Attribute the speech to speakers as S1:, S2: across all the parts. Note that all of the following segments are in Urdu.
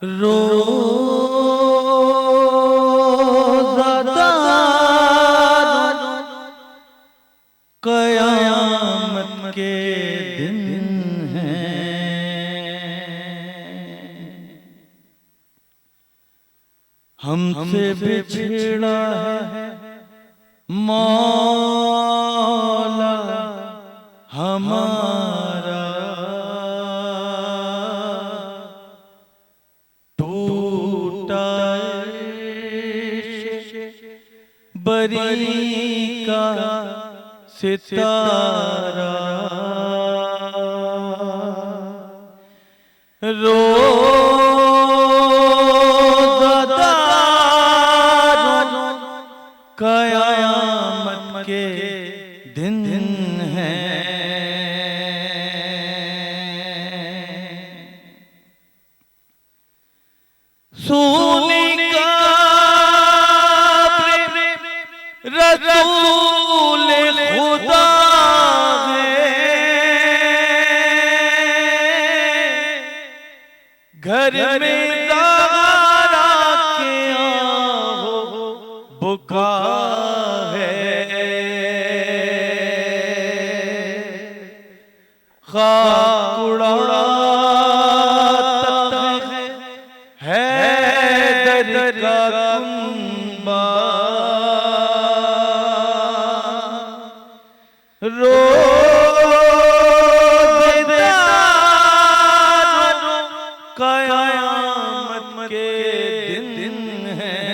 S1: روزدار قیامت کے دن ہیں، ہم سے بچھڑا ہے مولا ہمارا، ٹوٹا بری کا ستارہ، روزدار قیامت کے دن ہیں، سونی کا رسول خدا ہے، گھر میں زہرا کے آہو بکا ہے، خاک اڑاتا ہے حیدر کا کنبہ، روزدار قیامت کے دن ہیں،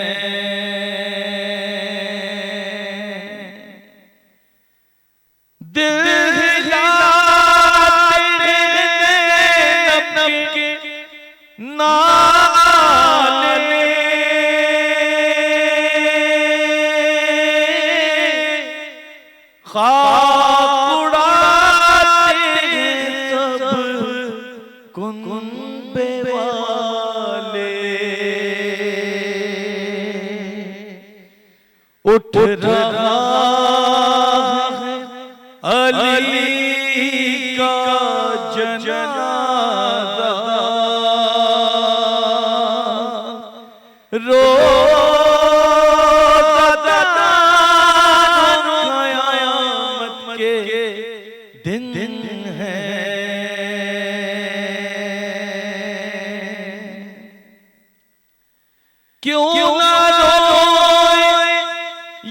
S1: دل ہلاتے زینب کے نالے، خاک اڑاتے سب کنبے والے، اٹھ رہا ہے علی کا جنازہ، روزدار قیامت کے دن ہیں، کیوں نہ روئے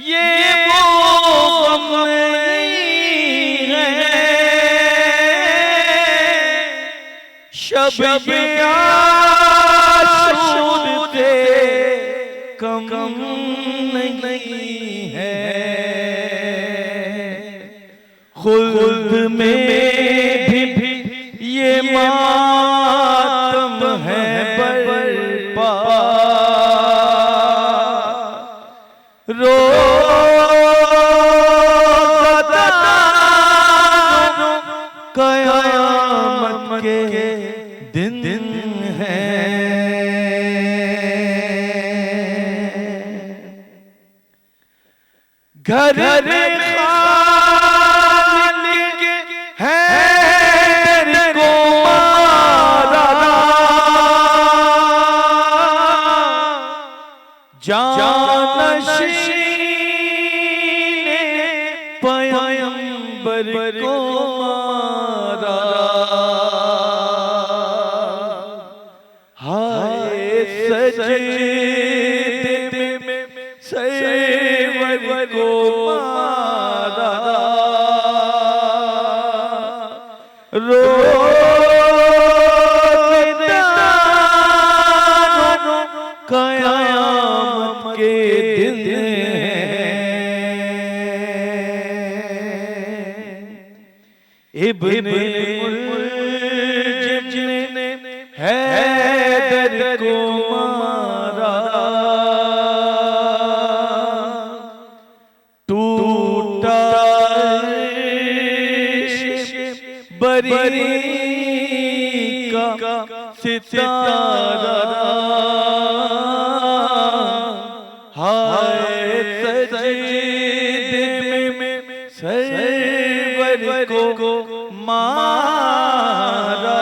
S1: یہ وہ غم نہیں ہے، شب عاشور سے کم نہیں ہے، خلد میں بھی یہ ماتم ہے برپا، روزدار قیامت کے دن ہیں، گھر خالق حیدر کو مارا، جانشین پیغمبر کو مارا، ہائے سجدے میں سرور کو مارا، روزدار قیامت کے دن ہیں، ابن ملجم نے حیدر کو مارا، ٹوٹا بری کا ستارہ، ہائے سجدے میں سرور کو مارا،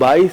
S1: 22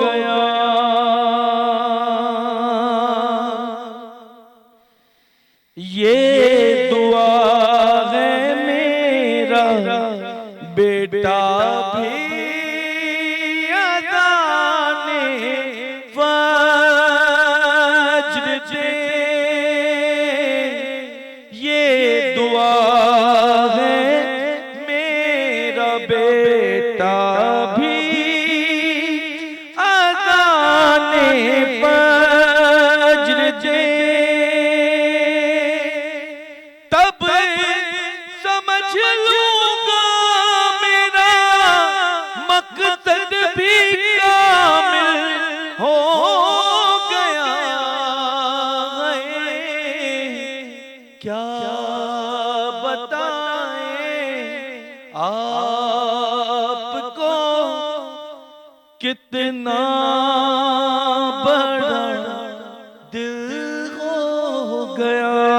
S1: گیا یہ دعا ہے میرا بیٹا بھی کتنا بڑا دل ہو گیا.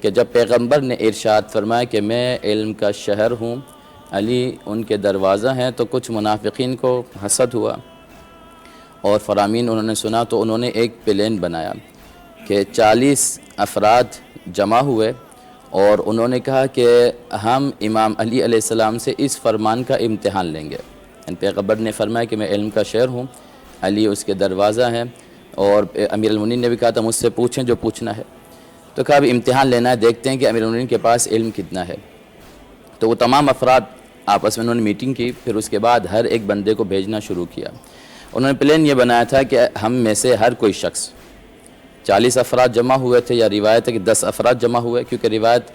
S2: کہ جب پیغمبر نے ارشاد فرمایا کہ میں علم کا شہر ہوں، علی ان کے دروازہ ہیں، تو کچھ منافقین کو حسد ہوا اور فرامین انہوں نے سنا، تو انہوں نے ایک پلان بنایا کہ 40 افراد جمع ہوئے اور انہوں نے کہا کہ ہم امام علی علیہ السلام سے اس فرمان کا امتحان لیں گے۔ پیغمبر نے فرمایا کہ میں علم کا شہر ہوں، علی اس کے دروازہ ہیں، اور امیر المومنین نے بھی کہا تھا مجھ سے پوچھیں جو پوچھنا ہے، تو کہا اب امتحان لینا ہے، دیکھتے ہیں کہ امیر المومنین کے پاس علم کتنا ہے۔ تو وہ تمام افراد آپس میں انہوں نے میٹنگ کی، پھر اس کے بعد ہر ایک بندے کو بھیجنا شروع کیا۔ انہوں نے پلان یہ بنایا تھا کہ ہم میں سے ہر کوئی شخص، 40 افراد جمع ہوئے تھے، یا روایت ہے کہ 10 افراد جمع ہوئے، کیونکہ روایت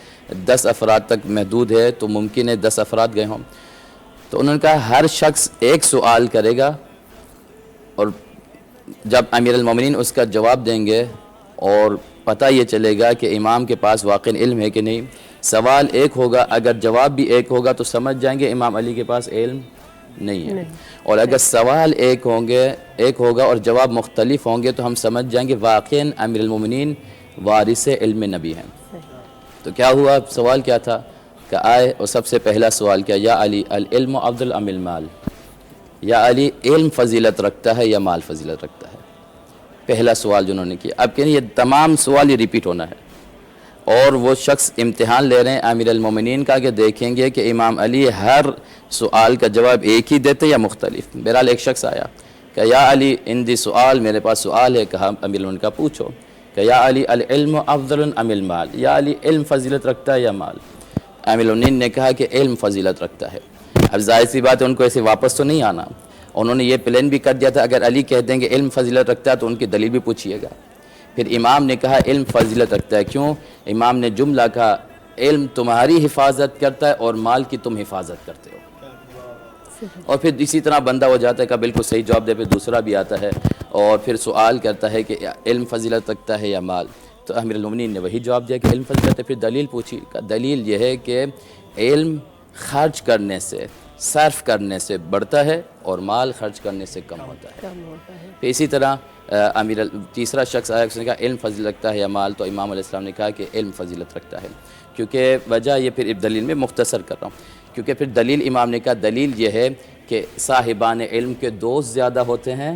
S2: 10 افراد تک محدود ہے تو ممکن ہے 10 افراد گئے ہوں۔ تو انہوں نے کہا ہر شخص ایک سوال کرے گا، اور جب امیر المومنین اس کا جواب دیں گے اور پتہ یہ چلے گا کہ امام کے پاس واقع علم ہے کہ نہیں، سوال ایک ہوگا، اگر جواب بھی ایک ہوگا تو سمجھ جائیں گے امام علی کے پاس علم نہیں ہے، اور اگر سوال ایک ہوگا اور جواب مختلف ہوں گے تو ہم سمجھ جائیں گے واقعاً امیر المومنین وارث علم نبی ہیں۔ تو کیا ہوا، سوال کیا تھا کہ آئے اور سب سے پہلا سوال کیا، یا علی العلم افضل ام المال، یا علی علم فضیلت رکھتا ہے یا مال فضیلت رکھتا ہے، پہلا سوال جنہوں نے کیا۔ اب کہ یہ تمام سوال یہ ریپیٹ ہونا ہے، اور وہ شخص امتحان لے رہے ہیں امیر المومنین کا کہ دیکھیں گے کہ امام علی ہر سوال کا جواب ایک ہی دیتے یا مختلف۔ بہرحال ایک شخص آیا کہ یا علی اندی سوال، میرے پاس سوال ہے، کہا امیر المومنین کا پوچھو، کہ یا علی العلم افضل ام المال، یا علی علم فضیلت رکھتا ہے یا مال۔ امیر المومنین نے کہا کہ علم فضیلت رکھتا ہے۔ اب ظاہر سی بات ہے ان کو ایسے واپس تو نہیں آنا، انہوں نے یہ پلان بھی کر دیا تھا اگر علی کہہ دیں گے علم فضیلت رکھتا ہے تو ان کی دلیل بھی پوچھیے گا۔ پھر امام نے کہا علم فضیلت رکھتا ہے، کیوں؟ امام نے جملہ کہا علم تمہاری حفاظت کرتا ہے اور مال کی تم حفاظت کرتے ہو، اور پھر اسی طرح بندہ ہو جاتا ہے کہ بالکل صحیح جواب دے، پھر دوسرا بھی آتا ہے اور پھر سوال کرتا ہے کہ علم فضیلت رکھتا ہے یا مال، تو امیر المومنین نے وہی جواب دیا کہ علم فضیلت ہے۔ پھر دلیل پوچھی، دلیل یہ ہے کہ علم خرچ کرنے سے، صرف کرنے سے بڑھتا ہے اور مال خرچ کرنے سے کم ہوتا ہے۔ پھر اسی طرح تیسرا شخص آیا، اس نے کہا علم فضیلت رکھتا ہے یا مال، تو امام علیہ السلام نے کہا کہ علم فضیلت رکھتا ہے، کیونکہ وجہ یہ پھر دلیل میں مختصر کر رہا ہوں، کیونکہ پھر دلیل امام نے کہا دلیل یہ ہے کہ صاحبان علم کے دوست زیادہ ہوتے ہیں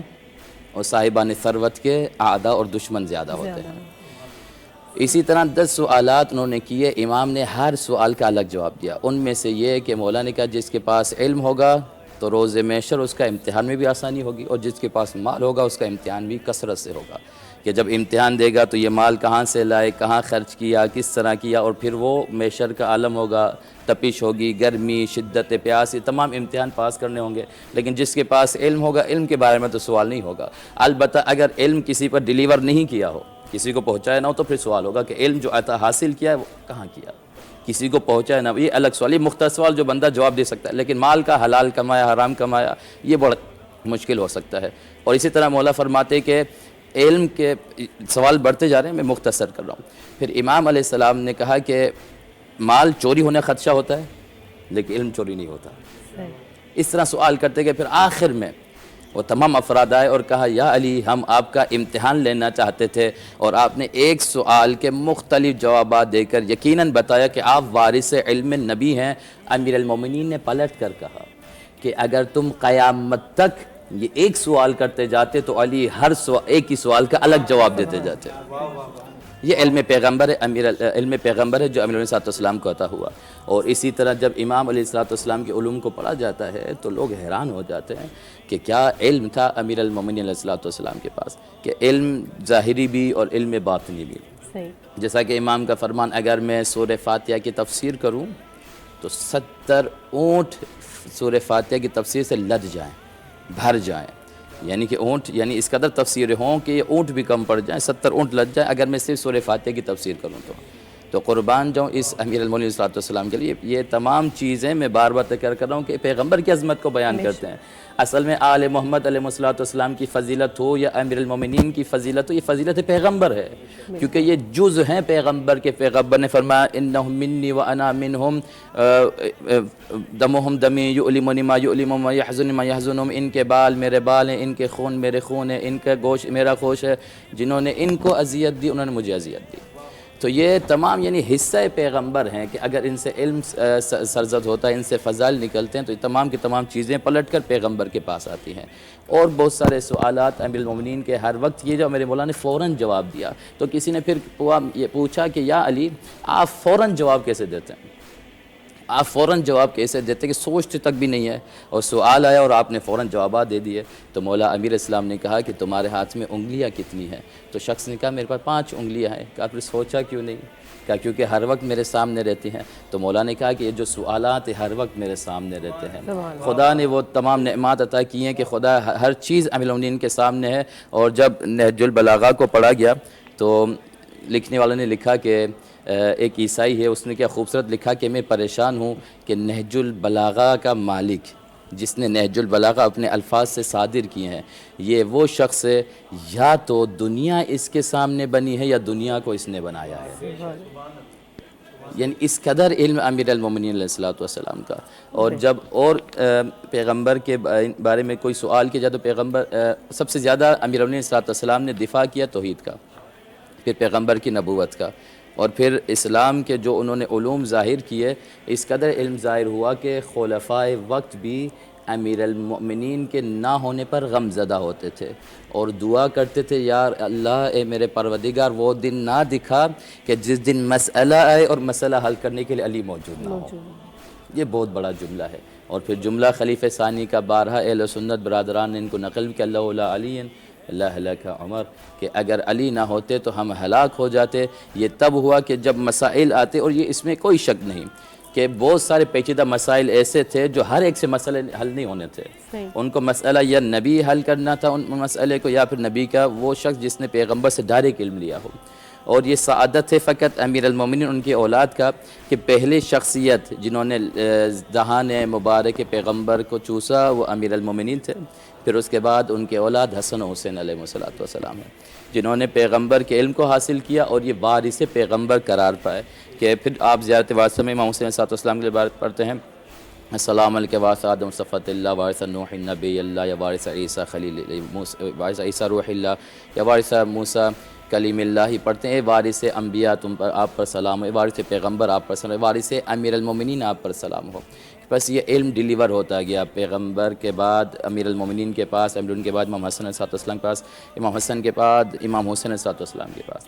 S2: اور صاحبان ثروت کے اعداء اور دشمن زیادہ ہوتے ہیں۔ اسی طرح 10 سوالات انہوں نے کیے، امام نے ہر سوال کا الگ جواب دیا۔ ان میں سے یہ کہ مولا نے کہا جس کے پاس علم ہوگا تو روز محشر اس کا امتحان میں بھی آسانی ہوگی، اور جس کے پاس مال ہوگا اس کا امتحان بھی کثرت سے ہوگا، کہ جب امتحان دے گا تو یہ مال کہاں سے لائے، کہاں خرچ کیا، کس طرح کیا، اور پھر وہ محشر کا عالم ہوگا، تپش ہوگی، گرمی، شدت پیاس، یہ تمام امتحان پاس کرنے ہوں گے۔ لیکن جس کے پاس علم ہوگا، علم کے بارے میں تو سوال نہیں ہوگا، البتہ اگر علم کسی پر ڈیلیور نہیں کیا ہو، کسی کو پہنچایا نہ ہو، تو پھر سوال ہوگا کہ علم جو عطا حاصل کیا ہے وہ کہاں کیا، کسی کو پہنچایا نہ، یہ الگ سوال، یہ مختصر سوال جو بندہ جواب دے سکتا ہے، لیکن مال کا حلال کمایا حرام کمایا یہ بڑا مشکل ہو سکتا ہے۔ اور اسی طرح مولا فرماتے کہ علم کے سوال بڑھتے جا رہے ہیں، میں مختصر کر رہا ہوں۔ پھر امام علیہ السلام نے کہا کہ مال چوری ہونے کا خدشہ ہوتا ہے لیکن علم چوری نہیں ہوتا۔ اس طرح سوال کرتے کہ پھر آخر میں وہ تمام افراد آئے اور کہا یا علی ہم آپ کا امتحان لینا چاہتے تھے، اور آپ نے ایک سوال کے مختلف جوابات دے کر یقیناً بتایا کہ آپ وارث علم نبی ہیں۔ امیر المومنین نے پلٹ کر کہا کہ اگر تم قیامت تک یہ ایک سوال کرتے جاتے تو علی ہر ایک ہی سوال کا الگ جواب دیتے جاتے۔ یہ علم پیغمبر ہے، علم پیغمبر ہے جو امیر علیہ السلام کو عطا ہوا۔ اور اسی طرح جب امام علیہ السلام کے علوم کو پڑھا جاتا ہے تو لوگ حیران ہو جاتے ہیں کہ کیا علم تھا امیر المومنین علیہ السلام کے پاس، کہ علم ظاہری بھی اور علم باطنی بھی۔ جیسا کہ امام کا فرمان، اگر میں سورہ فاتحہ کی تفسیر کروں تو 70 اونٹ سورہ فاتحہ کی تفسیر سے لد جائیں، بھر جائیں، یعنی کہ اونٹ، یعنی اس قدر تفسیریں ہوں کہ یہ اونٹ بھی کم پڑ جائیں، 70 اونٹ لگ جائیں اگر میں صرف سورہ فاتحہ کی تفسیر کروں تو قربان جاؤں اس امیر المومنین علیہ السلام کے لیے۔ یہ تمام چیزیں میں بار بار تکرار کر رہا ہوں کہ پیغمبر کی عظمت کو بیان کرتے ہیں۔ اصل میں آل محمد علیہ السلام کی فضیلت ہو یا امیر المومنین کی فضیلت ہو، یہ فضیلت پیغمبر ہے، کیونکہ یہ جز ہیں پیغمبر کے۔ پیغمبر نے فرمایا انہم منی وانا منہم، دمہم دمی یؤلمنی ما یؤلمہم ویحزننی ما یحزنہم، ان کے بال میرے بال ہیں، ان کے خون میرے خون ہیں، ان کا گوشت میرا گوشت ہے، جنہوں نے ان کو اذیت دی انہوں نے مجھے اذیت دی۔ تو یہ تمام یعنی حصہ پیغمبر ہیں کہ اگر ان سے علم سرزد ہوتا ہے، ان سے فضائل نکلتے ہیں، تو یہ تمام کی تمام چیزیں پلٹ کر پیغمبر کے پاس آتی ہیں۔ اور بہت سارے سوالات امیر المومنین کے ہر وقت یہ جو میرے مولا نے فوراً جواب دیا، تو کسی نے پھر یہ پوچھا کہ یا علی آپ فوراً جواب کیسے دیتے ہیں؟ آپ فوراً جواب کیسے دیتے کہ سوچتے تک بھی نہیں ہے، اور سوال آیا اور آپ نے فوراً جوابات دے دیے۔ تو مولا امیر اسلام نے کہا کہ تمہارے ہاتھ میں انگلیاں کتنی ہیں؟ تو شخص نے کہا میرے پاس 5 انگلیاں ہیں۔ کہا پھر سوچا کیوں نہیں؟ کہا کیونکہ ہر وقت میرے سامنے رہتی ہیں۔ تو مولا نے کہا کہ یہ جو سوالات ہر وقت میرے سامنے رہتے ہیں، خدا نے وہ تمام نعمات عطا کی ہیں کہ خدا ہر چیز امیر المومنین کے سامنے ہے۔ اور جب نہج البلاغہ کو پڑھا گیا تو لکھنے والوں نے لکھا کہ ایک عیسائی ہے، اس نے کیا خوبصورت لکھا کہ میں پریشان ہوں کہ نہج البلاغہ کا مالک جس نے نہج البلاغہ اپنے الفاظ سے صادر کیے ہیں، یہ وہ شخص ہے یا تو دنیا اس کے سامنے بنی ہے یا دنیا کو اس نے بنایا ہے۔ یعنی اس قدر علم امیر المومنین علیہ السلام کا۔ اور جب اور پیغمبر کے بارے میں کوئی سوال کیا جائے تو پیغمبر سب سے زیادہ امیر المومنین علیہ السلام نے دفاع کیا توحید کا، پھر پیغمبر کی نبوت کا، اور پھر اسلام کے جو انہوں نے علوم ظاہر کیے، اس قدر علم ظاہر ہوا کہ خلفائے وقت بھی امیر المؤمنین کے نہ ہونے پر غم زدہ ہوتے تھے اور دعا کرتے تھے یا اللہ اے میرے پروردگار وہ دن نہ دکھا کہ جس دن مسئلہ آئے اور مسئلہ حل کرنے کے لیے علی موجود نہ ہو۔ یہ بہت بڑا جملہ ہے۔ اور پھر جملہ خلیفہ ثانی کا بارہا اہل سنت برادران نے ان کو نقل کہ اللہ لا علی اللہ ہلاک عمر، کہ اگر علی نہ ہوتے تو ہم ہلاک ہو جاتے۔ یہ تب ہوا کہ جب مسائل آتے، اور یہ اس میں کوئی شک نہیں کہ بہت سارے پیچیدہ مسائل ایسے تھے جو ہر ایک سے مسئلے حل نہیں ہونے تھے۔ ان کو مسئلہ یا نبی حل کرنا تھا ان مسئلے کو، یا پھر نبی کا وہ شخص جس نے پیغمبر سے ڈائریکٹ علم لیا ہو۔ اور یہ سعادت ہے فقط امیر المومنین ان کی اولاد کا کہ پہلی شخصیت جنہوں نے دہان مبارک پیغمبر کو چوسا وہ امیر المومنین تھے۔ پھر اس کے بعد ان کے اولاد حسن و حسین علیہ السلام ہیں جنہوں نے پیغمبر کے علم کو حاصل کیا اور یہ وارث پیغمبر قرار پائے۔ کہ پھر آپ زیارت وارثہ میں امام حسین علیہ السلام کے بارے پڑھتے ہیں السلام علیکہ وارث آدم صفت اللہ وارث نوح نبی اللہ یا وارث عیسیٰ خلیل وارث عیسیٰ روح اللہ یا وارث موسیٰ کلیم اللہ ہی پڑھتے ہیں۔ وارث انبیاء تم پر آپ پر سلام ہو، وارث پیغمبر آپ پر سلام، وارث امیر المومنین آپ پر سلام ہو۔ بس یہ علم ڈیلیور ہوتا گیا پیغمبر کے بعد امیر المومنین کے پاس، امیر کے بعد امام حسن علیہ السلام کے پاس، امام حسن کے بعد امام حسین علیہ السلام کے پاس۔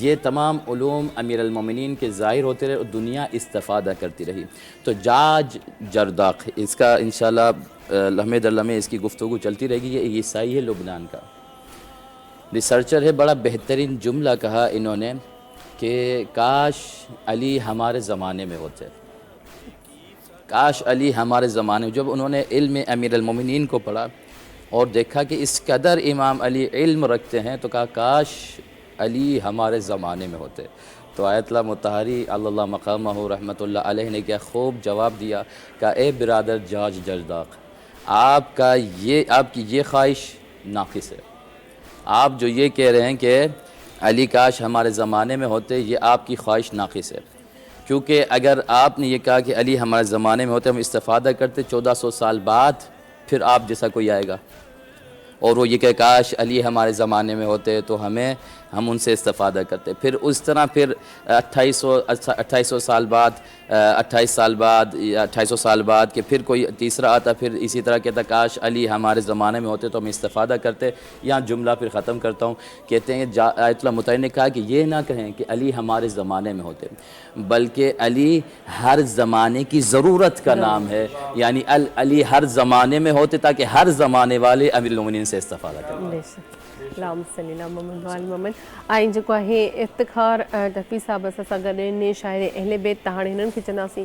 S2: یہ تمام علوم امیر المومنین کے ظاہر ہوتے رہے اور دنیا استفادہ کرتی رہی۔ تو جاج جرداق، اس کا انشاءاللہ لمحے در لمحے اس کی گفتگو چلتی رہے گی۔ یہ عیسائی ہے لبنان کا، ریسرچر ہے۔ بڑا بہترین جملہ کہا انہوں نے کہ کاش علی ہمارے زمانے میں ہوتے، کاش علی ہمارے زمانے میں۔ جب انہوں نے علم امیر المومنین کو پڑھا اور دیکھا کہ اس قدر امام علی علم رکھتے ہیں تو کہا کاش علی ہمارے زمانے میں ہوتے۔ تو آیت اللہ مطہری اللہ مقامہ رحمۃ اللہ علیہ نے کیا خوب جواب دیا کہ اے برادر جاج جرداق، آپ کی یہ خواہش ناقص ہے۔ آپ جو یہ کہہ رہے ہیں کہ علی کاش ہمارے زمانے میں ہوتے، یہ آپ کی خواہش ناقص ہے، کیونکہ اگر آپ نے یہ کہا کہ علی ہمارے زمانے میں ہوتے ہم استفادہ کرتے، 1400 سال بعد پھر آپ جیسا کوئی آئے گا اور وہ یہ کہ کاش علی ہمارے زمانے میں ہوتے تو ہم ان سے استفادہ کرتے۔ پھر اس طرح پھر 2800 سال بعد 28 سال بعد یا 2800 سال بعد کہ پھر کوئی تیسرا آتا، پھر اسی طرح کہتا کاش علی ہمارے زمانے میں ہوتے تو ہم استفادہ کرتے۔ یہاں جملہ پھر ختم کرتا ہوں، کہتے ہیں آیت اللہ مطہر نے کہا کہ یہ نہ کہیں کہ علی ہمارے زمانے میں ہوتے، بلکہ علی ہر زمانے کی ضرورت کا نام ہے، یعنی علی ہر زمانے میں ہوتے تاکہ ہر زمانے والے امیر المومنین سے استفادہ کریں۔
S3: اللہم صلی اللہ محمد وآل محمد۔ آئیں جو ہے افتخار تحفیظ صاحب اسا گڈ شاعر اہل بیت تہاڑے ہنن کے چنداسی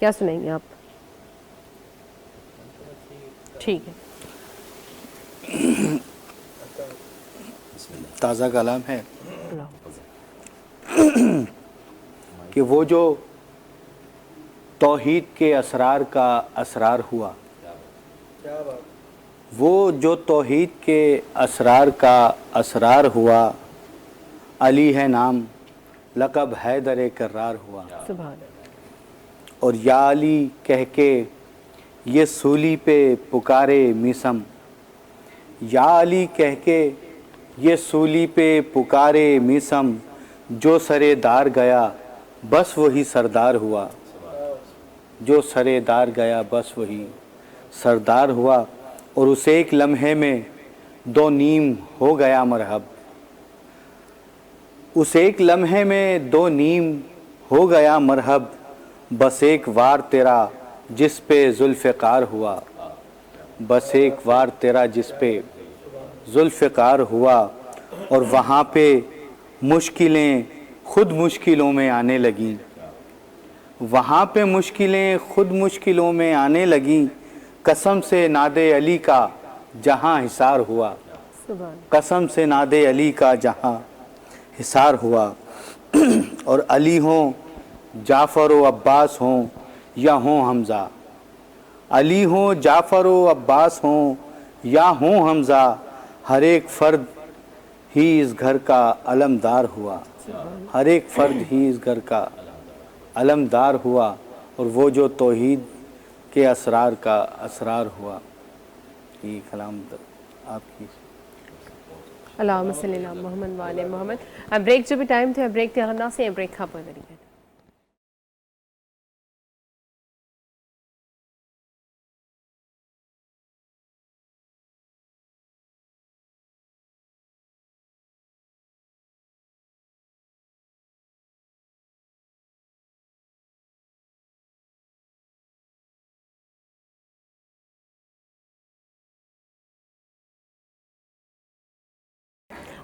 S3: کیا سنائیں گے آپ؟ ٹھیک ہے،
S4: تازہ کلام ہے کہ وہ جو توحید کے اسرار کا اسرار ہوا، وہ جو توحید کے اسرار کا اسرار ہوا، علی ہے نام لقب حیدر کرار ہوا۔
S3: سبحان
S4: اور یا علی کہہ کے یہ سولی پہ پکارے میسم، یا علی کہہ کے یہ سولی پہ پکارے میسم جو سرے دار گیا بس وہی سردار ہوا، جو سرے دار گیا بس وہی سردار ہوا، اور اس ایک لمحے میں دو نیم ہو گیا مرحب، اس ایک لمحے میں دو نیم ہو گیا مرحب، بس ایک وار تیرا جس پہ ذوالفقار ہوا، بس ایک وار تیرا جس پہ ذوالفقار ہوا، اور وہاں پہ مشکلیں خود مشکلوں میں آنے لگیں، وہاں پہ مشکلیں خود مشکلوں میں آنے لگیں، قسم سے ناد علی کا جہاں حصار ہوا،
S3: سبحان
S4: قسم سے ناد علی کا جہاں حصار ہوا، اور علی ہوں جعفر و عباس ہوں یا ہوں حمزہ، علی ہوں جعفر و عباس ہوں یا ہوں حمزہ، ہر ایک فرد ہی اس گھر کا علمدار ہوا، ہر ایک فرد ہی اس گھر کا علمدار ہوا، اور وہ جو توحید کے اسرار کا اسرار ہوا۔ یہ کلام آپ کی
S3: اللہم صلی اللہ محمد وعلی محمد۔ بریک جو بھی ٹائم تھے بریک تھے غنا سے بریک کھا پوئے طریقے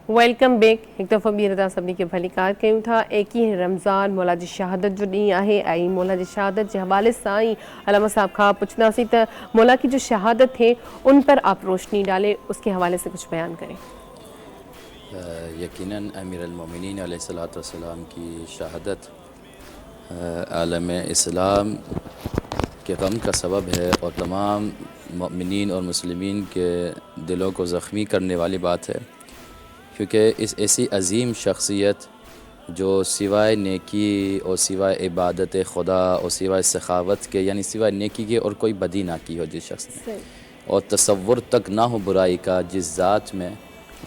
S3: ویلکم بیک۔ ایک دفعہ بھی رضا سبھی کے بھلی کار کیوں تھا 21 رمضان مولا جی شہادت جو ڈی ہے آئی مولا جی شہادت کے حوالے سائیں علامہ صاحب کھا پوچھنا سی تا مولا کی جو شہادت تھے ان پر آپ روشنی ڈالیں، اس کے حوالے سے کچھ بیان کریں۔
S2: یقیناً امیر المومنین علیہ الصلوۃ والسلام کی شہادت عالم اسلام کے غم کا سبب ہے، اور تمام مومنین اور مسلمین کے دلوں کو زخمی کرنے والی بات ہے، کیونکہ اس ایسی عظیم شخصیت جو سوائے نیکی اور سوائے عبادت خدا اور سوائے سخاوت کے، یعنی سوائے نیکی کے اور کوئی بدی نہ کی ہو جس شخص نے، اور تصور تک نہ ہو برائی کا جس ذات میں،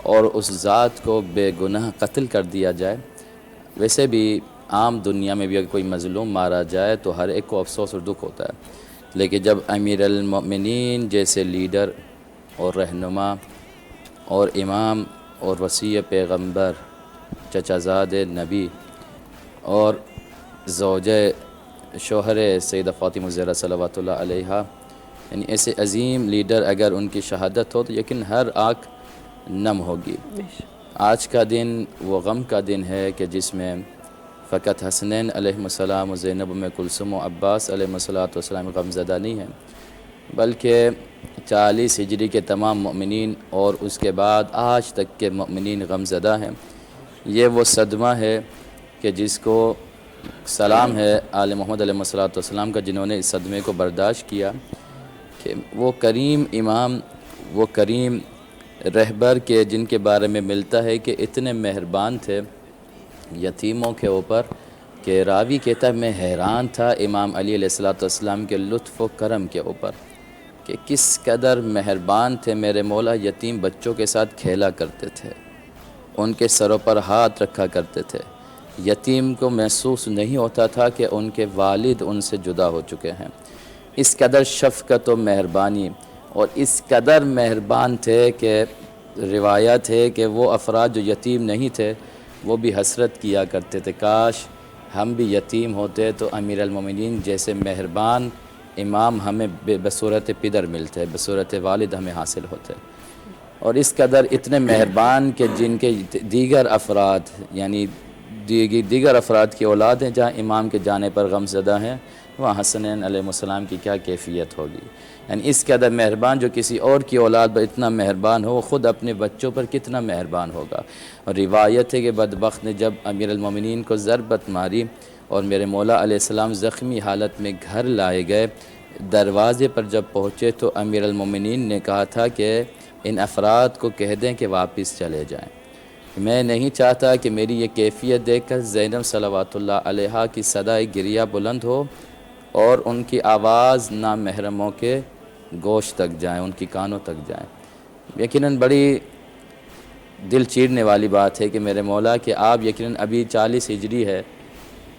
S2: اور اس ذات کو بے گناہ قتل کر دیا جائے۔ ویسے بھی عام دنیا میں بھی اگر کوئی مظلوم مارا جائے تو ہر ایک کو افسوس اور دکھ ہوتا ہے، لیکن جب امیر المؤمنین جیسے لیڈر اور رہنما اور امام اور وصی پیغمبر، چچا زاد نبی اور زوجہ شوہر سیدہ فاطمہ الزہرا صلوات اللہ علیہا، یعنی ایسے عظیم لیڈر اگر ان کی شہادت ہو تو یقین ہر آنکھ نم ہوگی۔ آج کا دن وہ غم کا دن ہے کہ جس میں فقط حسنین علیہ السلام و زینب میں کلثوم و عباس علیہ السلام غم زدہ نہیں ہیں، بلکہ 40 ہجری کے تمام مؤمنین اور اس کے بعد آج تک کے مؤمنین غم زدہ ہیں۔ یہ وہ صدمہ ہے کہ جس کو سلام ہے آل محمد علیہ السلام کا، جنہوں نے اس صدمے کو برداشت کیا، کہ وہ کریم امام، وہ کریم رہبر کے جن کے بارے میں ملتا ہے کہ اتنے مہربان تھے یتیموں کے اوپر کہ راوی کہتا ہے میں حیران تھا امام علی علیہ السلام کے لطف و کرم کے اوپر کہ کس قدر مہربان تھے میرے مولا، یتیم بچوں کے ساتھ کھیلا کرتے تھے، ان کے سروں پر ہاتھ رکھا کرتے تھے، یتیم کو محسوس نہیں ہوتا تھا کہ ان کے والد ان سے جدا ہو چکے ہیں۔ اس قدر شفقت و مہربانی، اور اس قدر مہربان تھے کہ روایت ہے کہ وہ افراد جو یتیم نہیں تھے وہ بھی حسرت کیا کرتے تھے کاش ہم بھی یتیم ہوتے تو امیر المومنین جیسے مہربان امام ہمیں بصورت پدر ملتے، بصورت والد ہمیں حاصل ہوتے۔ اور اس قدر اتنے مہربان کہ جن کے دیگر افراد، یعنی دیگر افراد کی اولاد ہیں جہاں امام کے جانے پر غم زدہ ہیں، وہاں حسنین علیہ السلام کی کیا کیفیت ہوگی۔ یعنی اس قدر مہربان جو کسی اور کی اولاد پر اتنا مہربان ہو، وہ خود اپنے بچوں پر کتنا مہربان ہوگا۔ اور روایت ہے کہ بدبخت نے جب امیر المومنین کو ضربت ماری اور میرے مولا علیہ السلام زخمی حالت میں گھر لائے گئے، دروازے پر جب پہنچے تو امیر المومنین نے کہا تھا کہ ان افراد کو کہہ دیں کہ واپس چلے جائیں، میں نہیں چاہتا کہ میری یہ کیفیت دیکھ کر زینب صلوات اللہ علیہا کی صدائے گریہ بلند ہو اور ان کی آواز نامحرموں کے گوش تک جائیں، ان کی کانوں تک جائیں۔ یقیناً بڑی دل چیرنے والی بات ہے کہ میرے مولا کہ آپ یقیناً ابھی 40 ہجری ہے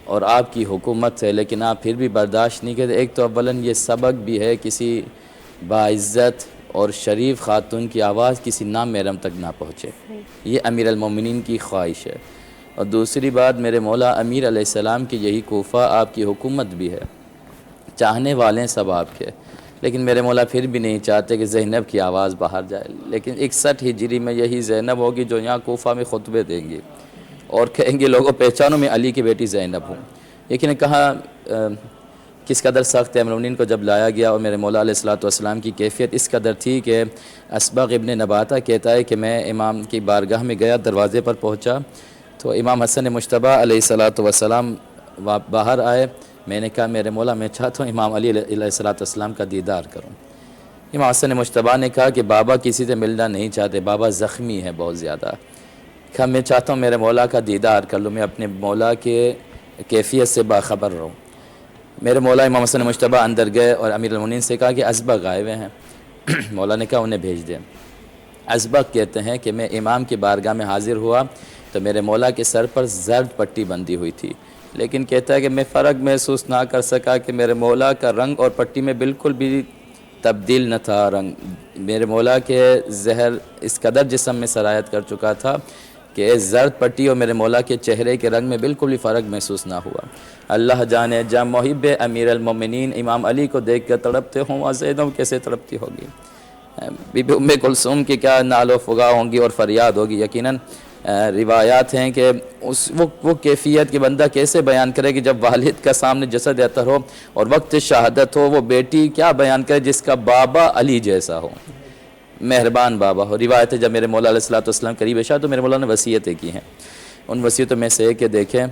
S2: اور آپ کی حکومت ہے، لیکن آپ پھر بھی برداشت نہیں کرتے۔ ایک تو اولاً یہ سبق بھی ہے کسی باعزت اور شریف خاتون کی آواز کسی نام محرم تک نہ پہنچے، یہ امیر المومنین کی خواہش ہے۔ اور دوسری بات، میرے مولا امیر علیہ السلام کی یہی کوفہ آپ کی حکومت بھی ہے، چاہنے والے ہیں سب آپ کے، لیکن میرے مولا پھر بھی نہیں چاہتے کہ زینب کی آواز باہر جائے۔ لیکن 61 ہجری میں یہی زینب ہوگی جو یہاں کوفہ میں خطبے دیں گی اور کہیں گے لوگوں پہچانو میں علی کی بیٹی زینب ہوں۔ لیکن کہاں کس قدر سخت امیر المومنین کو جب لایا گیا، اور میرے مولا علیہ السلام کی کیفیت اس قدر تھی کہ اسبغ ابن نباتہ کہتا ہے کہ میں امام کی بارگاہ میں گیا، دروازے پر پہنچا تو امام حسن مجتبی علیہ السلام باہر آئے۔ میں نے کہا میرے مولا میں چاہتا ہوں امام علی علیہ السلام کا دیدار کروں۔ امام حسن مجتبی نے کہا کہ بابا کسی سے ملنا نہیں چاہتے، بابا زخمی ہے بہت زیادہ۔ کہا میں چاہتا ہوں میرے مولا کا دیدار کر لوں، میں اپنے مولا کے کیفیت سے باخبر رہوں۔ میرے مولا امام حسن مجتبی اندر گئے اور امیر المومنین سے کہا کہ اسبغ آئے ہوئے ہیں۔ مولا نے کہا انہیں بھیج دیں۔ اسبغ کہتے ہیں کہ میں امام کی بارگاہ میں حاضر ہوا تو میرے مولا کے سر پر زرد پٹی بندھی ہوئی تھی، لیکن کہتا ہے کہ میں فرق محسوس نہ کر سکا کہ میرے مولا کا رنگ اور پٹی میں بالکل بھی تبدیل نہ تھا رنگ۔ میرے مولا کے زہر اس قدر جسم میں سرایت کر چکا تھا کہ زرد پٹی اور میرے مولا کے چہرے کے رنگ میں بالکل بھی فرق محسوس نہ ہوا۔ اللہ جانے جب محب امیر المومنین امام علی کو دیکھ کر تڑپتے ہوں، زینب کیسے تڑپتی ہوگی، بی بی ام کلثوم کی کیا نال و فغاں ہوں گی اور فریاد ہوگی۔ یقیناً روایات ہیں کہ وہ کیفیت کہ بندہ کیسے بیان کرے کہ جب والد کا سامنے جسد اطہر ہو اور وقت شہادت ہو، وہ بیٹی کیا بیان کرے جس کا بابا علی جیسا ہو، مہربان بابا ہو۔ روایت ہے جب میرے مولا علیہ السلام قریب شاہ تو میرے مولا نے وصیتیں کی ہیں، ان وصیتوں میں سے کہ دیکھیں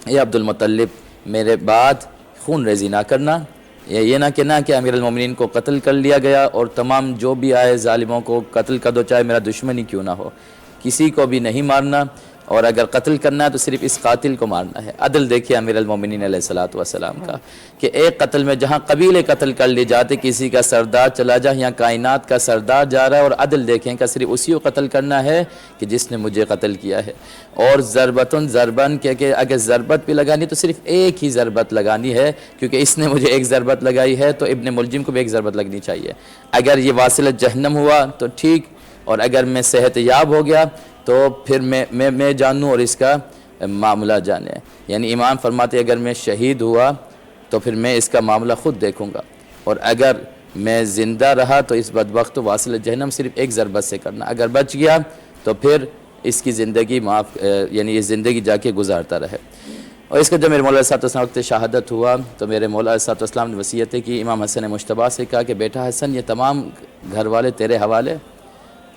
S2: اے عبد المطلب میرے بعد خون ریزی نہ کرنا، یہ نہ کہنا کہ امیر المومنین کو قتل کر لیا گیا اور تمام جو بھی آئے ظالموں کو قتل کر دو چاہے میرا دشمن ہی کیوں نہ ہو، کسی کو بھی نہیں مارنا، اور اگر قتل کرنا ہے تو صرف اس قاتل کو مارنا ہے۔ عدل دیکھیے امیر المومنین علیہ السلام کا کہ ایک قتل میں جہاں قبیلے قتل کر لی جاتے، کسی کا سردار چلا جائے، یہاں کائنات کا سردار جا رہا ہے، اور عدل دیکھیں کہ صرف اسی کو قتل کرنا ہے کہ جس نے مجھے قتل کیا ہے۔ اور ضربتن ضربن کہ اگر ضربت بھی لگانی تو صرف ایک ہی ضربت لگانی ہے، کیونکہ اس نے مجھے ایک ضربت لگائی ہے تو ابن ملجم کو بھی ایک ضربت لگنی چاہیے۔ اگر یہ واصل جہنم ہوا تو ٹھیک، اور اگر میں صحت یاب ہو گیا تو پھر میں جانوں اور اس کا معاملہ جانے۔ یعنی امام فرماتے اگر میں شہید ہوا تو پھر میں اس کا معاملہ خود دیکھوں گا، اور اگر میں زندہ رہا تو اس بدبخت واصل جہنم صرف ایک ضربت سے کرنا، اگر بچ گیا تو پھر اس کی زندگی یعنی یہ زندگی جا کے گزارتا رہے۔ اور اس کا جب میرے مولا علیہ السلام وقت شہادت ہوا تو میرے مولا علیہ السلام نے وصیتیں کی۔ امام حسن مجتبی سے کہا کہ بیٹا حسن یہ تمام گھر والے تیرے حوالے،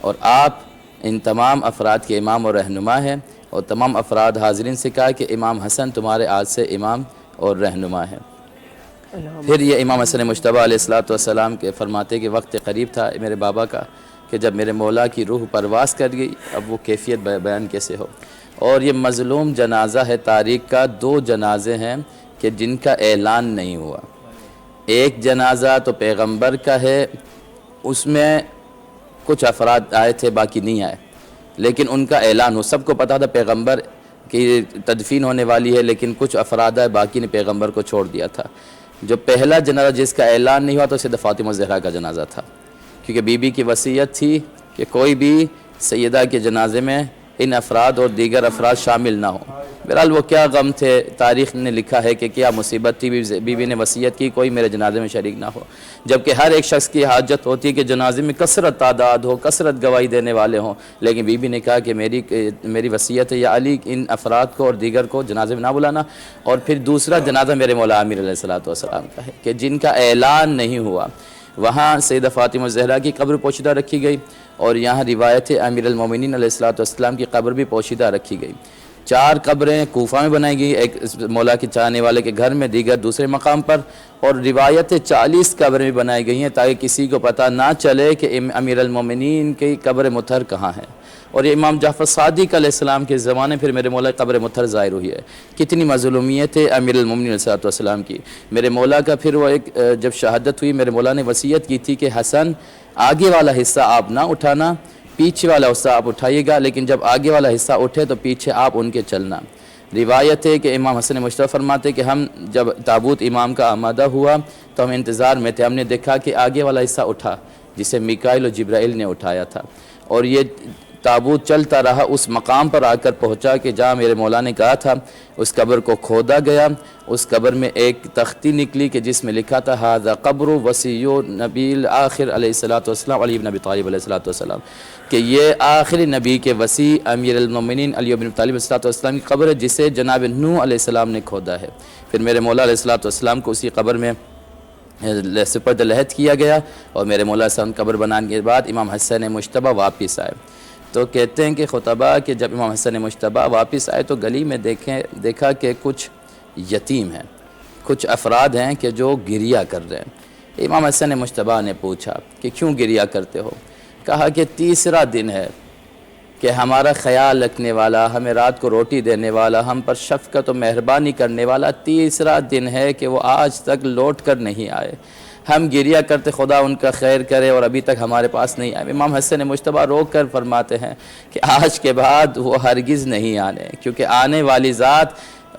S2: اور آپ ان تمام افراد کے امام اور رہنما ہیں، اور تمام افراد حاضرین سے کہا کہ امام حسن تمہارے آج سے امام اور رہنما ہے۔ پھر یہ امام حسن مجتبی علیہ السلام کے فرماتے کہ وقت قریب تھا میرے بابا کا کہ جب میرے مولا کی روح پرواز کر گئی، اب وہ کیفیت بیان کیسے ہو۔ اور یہ مظلوم جنازہ ہے تاریخ کا، 2 جنازے ہیں کہ جن کا اعلان نہیں ہوا۔ ایک جنازہ تو پیغمبر کا ہے، اس میں کچھ افراد آئے تھے باقی نہیں آئے، لیکن ان کا اعلان ہو، سب کو پتا تھا پیغمبر کی تدفین ہونے والی ہے، لیکن کچھ افراد آئے باقی نے پیغمبر کو چھوڑ دیا تھا۔ جو پہلا جنازہ جس کا اعلان نہیں ہوا تو سیدہ فاطمہ زہرا کا جنازہ تھا، کیونکہ بی بی کی وصیت تھی کہ کوئی بھی سیدہ کے جنازے میں ان افراد اور دیگر افراد شامل نہ ہوں۔ بہرحال وہ کیا غم تھے، تاریخ نے لکھا ہے کہ کیا مصیبت تھی، بی بی نے وصیت کی کوئی میرے جنازے میں شریک نہ ہو، جبکہ ہر ایک شخص کی حاجت ہوتی ہے کہ جنازے میں کثرت تعداد ہو، کثرت گواہی دینے والے ہوں، لیکن بی بی نے کہا کہ میری وصیت ہے یا علی ان افراد کو اور دیگر کو جنازے میں نہ بلانا۔ اور پھر دوسرا جنازہ میرے مولا امیر علیہ السلام کا ہے کہ جن کا اعلان نہیں ہوا، وہاں سیدہ فاطمہ زہرا کی قبر پوشیدہ رکھی گئی، اور یہاں روایت ہے امیر المومنین علیہ السلام کی قبر بھی پوشیدہ رکھی گئی۔ 4 قبریں کوفہ میں بنائی گئی، ایک مولا کے چاہنے والے کے گھر میں، دیگر دوسرے مقام پر، اور روایت 40 قبریں بھی بنائی گئی ہیں تاکہ کسی کو پتہ نہ چلے کہ امیر المومنین کی قبر مطہر کہاں ہے۔ اور یہ امام جعفر صادق علیہ السلام کے زمانے پھر میرے مولا قبر مطہر ظاہر ہوئی ہے۔ کتنی مظلومیت ہے امیر المومنین علیہ السلام کی۔ میرے مولا کا پھر وہ جب شہادت ہوئی میرے مولا نے وصیت کی تھی کہ حسن آگے والا حصہ آپ نہ اٹھانا، پیچھے والا حصہ آپ اٹھائیے گا، لیکن جب آگے والا حصہ اٹھے تو پیچھے آپ ان کے چلنا۔ روایت ہے کہ امام حسن مشتبہ فرماتے کہ ہم جب تابوت امام کا آمادہ ہوا تو ہم انتظار میں تھے، ہم نے دیکھا کہ آگے والا حصہ اٹھا جسے میکائیل و جبرائیل نے اٹھایا تھا، اور یہ تابوت چلتا رہا، اس مقام پر آ کر پہنچا کہ جہاں میرے مولا نے کہا تھا، اس قبر کو کھودا گیا۔ اس قبر میں ایک تختی نکلی کہ جس میں لکھا تھا ھذا قبر وصی نبی الآخر علیہ الصلوۃ والسلام علی بن ابی طالب علیہ الصلوۃ والسلام، کہ یہ آخری نبی کے وصی امیر المومنین علی بن ابی طالب علیہ الصلوۃ والسلام کی قبر ہے جسے جناب نوح علیہ السلام نے کھودا ہے۔ پھر میرے مولا علیہ الصلوۃ والسلام کو اسی قبر میں سپرد لحد کیا گیا، اور میرے مولا صاحب قبر بنانے کے بعد امام حسن مجتبیٰ واپس آئے۔ تو کہتے ہیں کہ خطبہ کہ جب امام حسن مجتبیٰ واپس آئے تو گلی میں دیکھا کہ کچھ یتیم ہیں، کچھ افراد ہیں کہ جو گریہ کر رہے ہیں۔ امام حسن مجتبیٰ نے پوچھا کہ کیوں گریہ کرتے ہو؟ کہا کہ تیسرا دن ہے کہ ہمارا خیال رکھنے والا، ہمیں رات کو روٹی دینے والا، ہم پر شفقت و مہربانی کرنے والا تیسرا دن ہے کہ وہ آج تک لوٹ کر نہیں آئے۔ ہم گریہ کرتے خدا ان کا خیر کرے، اور ابھی تک ہمارے پاس نہیں آئے۔ امام حسن مجتبیٰ رو کر فرماتے ہیں کہ آج کے بعد وہ ہرگز نہیں آنے، کیونکہ آنے والی ذات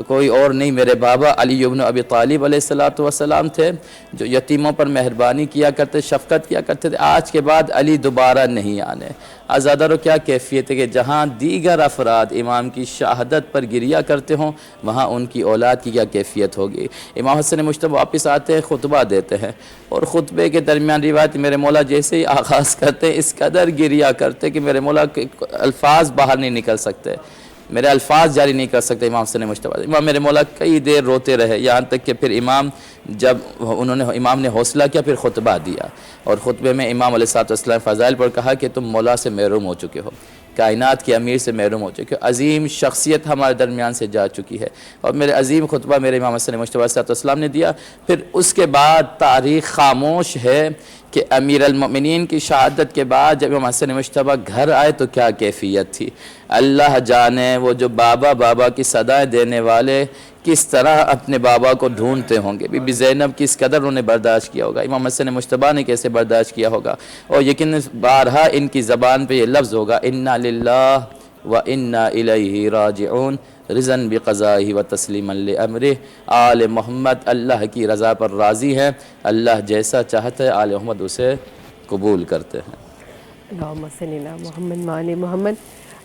S2: کوئی اور نہیں، میرے بابا علی بن ابی طالب علیہ الصلوۃ والسلام تھے، جو یتیموں پر مہربانی کیا کرتے، شفقت کیا کرتے تھے۔ آج کے بعد علی دوبارہ نہیں آنے۔ آزادارو کیا کیفیت ہے کہ جہاں دیگر افراد امام کی شہادت پر گریہ کرتے ہوں، وہاں ان کی اولاد کی کیا کیفیت ہوگی۔ امام حسن مجتبیٰ واپس آتے ہیں، خطبہ دیتے ہیں، اور خطبے کے درمیان روایت میرے مولا جیسے ہی آغاز کرتے ہیں اس قدر گریہ کرتے کہ میرے مولا کے الفاظ باہر نہیں نکل سکتے، میرے الفاظ جاری نہیں کر سکتے امام حسن مجتبیٰ۔ امام میرے مولا کئی دیر روتے رہے، یہاں تک کہ پھر امام نے حوصلہ کیا، پھر خطبہ دیا، اور خطبے میں امام علیہ الصلوۃ والسلام فضائل پر کہا کہ تم مولا سے محروم ہو چکے ہو، کائنات کے امیر سے محروم ہو چکے ہو، عظیم شخصیت ہمارے درمیان سے جا چکی ہے، اور میرے عظیم خطبہ میرے امام حسن مجتبیٰ علیہ الصلوۃ والسلام نے دیا۔ پھر اس کے بعد تاریخ خاموش ہے کہ امیر المؤمنین کی شہادت کے بعد جب امام حسن مجتبیٰ گھر آئے تو کیا کیفیت تھی، اللہ جانے وہ جو بابا بابا کی صدائیں دینے والے کس طرح اپنے بابا کو ڈھونڈتے ہوں گے، بی بی زینب کس قدر انہیں برداشت کیا ہوگا، امام حسن مجتبیٰ نے کیسے برداشت کیا ہوگا، اور یقیناً بارہا ان کی زبان پہ یہ لفظ ہوگا انا للہ و انا الیہ راجعون رضاً بقضائہ و تسلیما لامرہ۔ آل محمد اللہ کی رضا پر راضی ہیں، اللہ جیسا چاہتا ہے آل محمد اسے قبول کرتے ہیں۔
S3: اللہم صلی علی محمد و آل محمد۔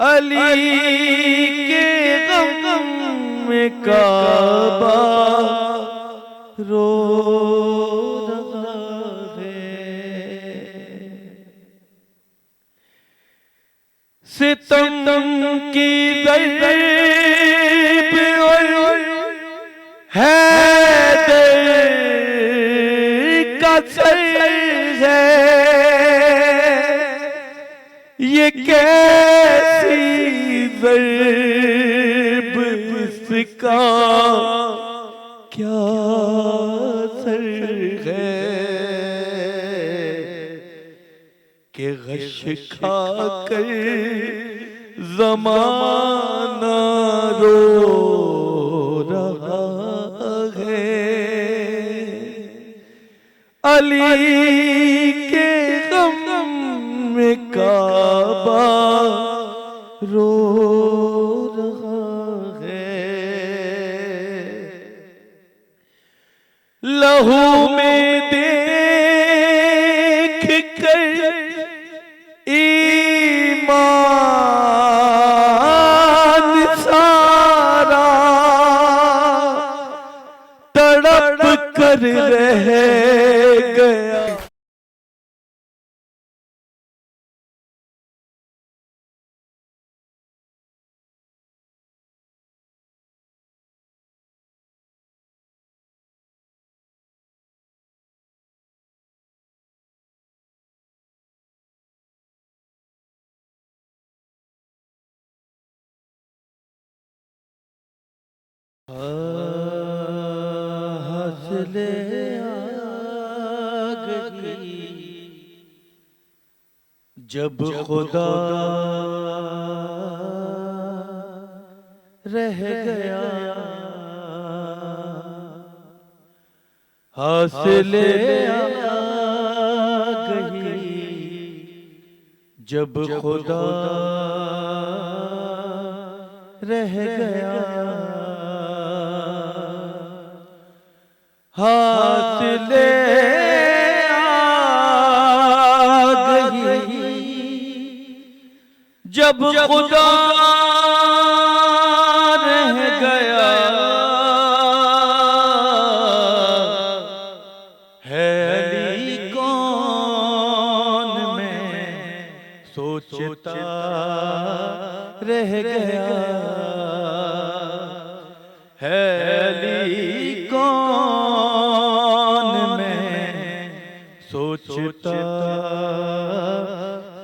S1: علی کے غم میں کعبہ رو رہا ہے، ستم کی ضرب اور حیدر کا سر ہے، یہ کیسی ضرب اس کا کیا سر ہے کہ غش کھا کر زمانہ رو رہا ہے، علی کے غم میں کعبہ رو رہا ہے، لہو میں دیکھ کر ایمان سارا تڑپ کر رہ گیا، حاصل آگہی جب خدا رہ گیا، حاصل آگہی جب خدا رہ گیا، حاصل آگہی جب خدا رہ گیا، ہے علی کون میں سوچتا رہ گیا، ہے علی کون میں سوچتا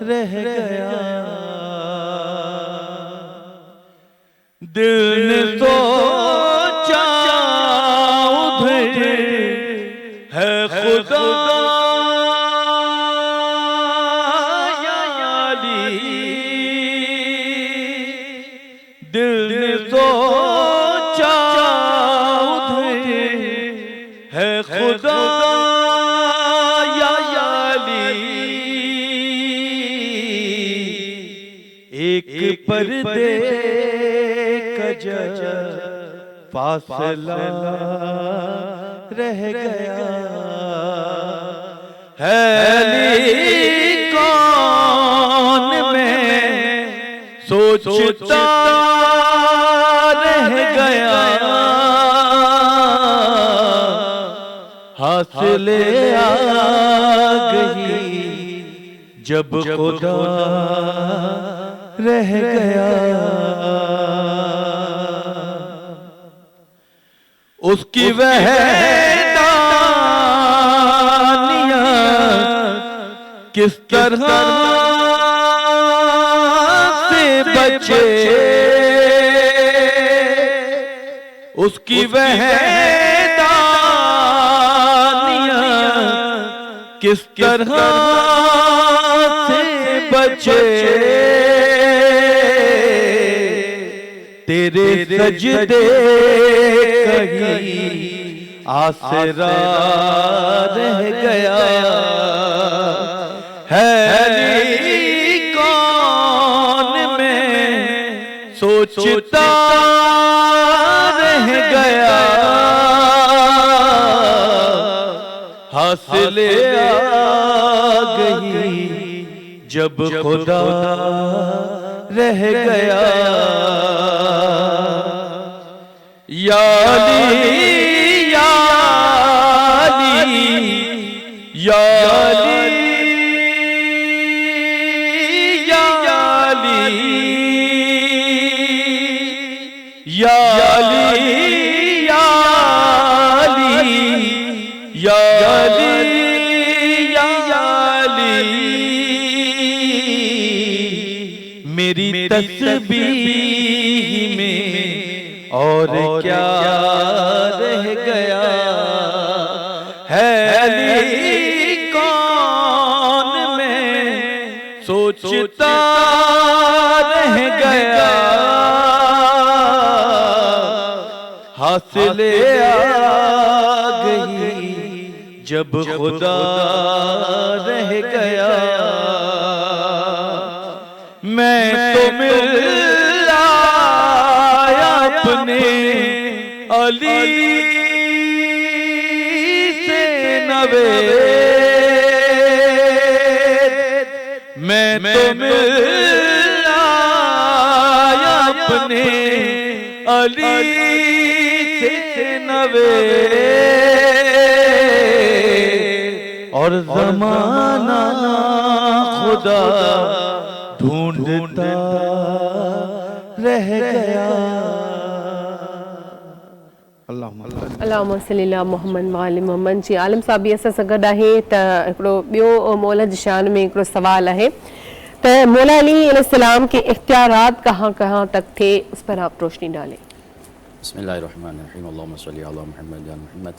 S1: رہ گیا، دل نے سوچا ادھر ہے خدا یا علی، دل نے سوچا ادھر ہے خدا یا علی، ایک پردے کا جو فاصلہ رہ گیا، ہے علی کون میں سوچتا رہ گیا، حاصل آگہی جب خدا رہ گیا، اس کی وحدانیت کس طرح سے بچے، اس کی وحدانیت کس طرح سے بچے، تیرے سجدے کہیں آسرا رہ گیا، ہے علی کون میں سوچتا رہ گیا، حاصل آگہی جب خدا رہ گیا یا علی یا علی یا علی یا علی یا علی یا علی یا علی یا علی میری تسبیح میں اور کیا رہ گیا ہے علی کون میں سوچتا رہ گیا حاصل آ گئی جب خدا رہ گیا میں تو مل آیا اپنے علی سے نوید میں تو مل آیا اپنے علی سے نوید اور زمانہ خدا ڈھونڈتا رہ گیا
S3: اللهم صل علی محمد وعلی محمد جی عالم صاحب یہ سا گڈ ہے ت ایکڑو بیو مولا جی شان میں ایکڑو سوال ہے ت مولا علی علیہ السلام کے اختیارات کہاں کہاں تک تھے اس پر آپ روشنی ڈالیں
S2: بسم اللہ الرحمن الرحیم اللہم صلی علی محمد یا محمد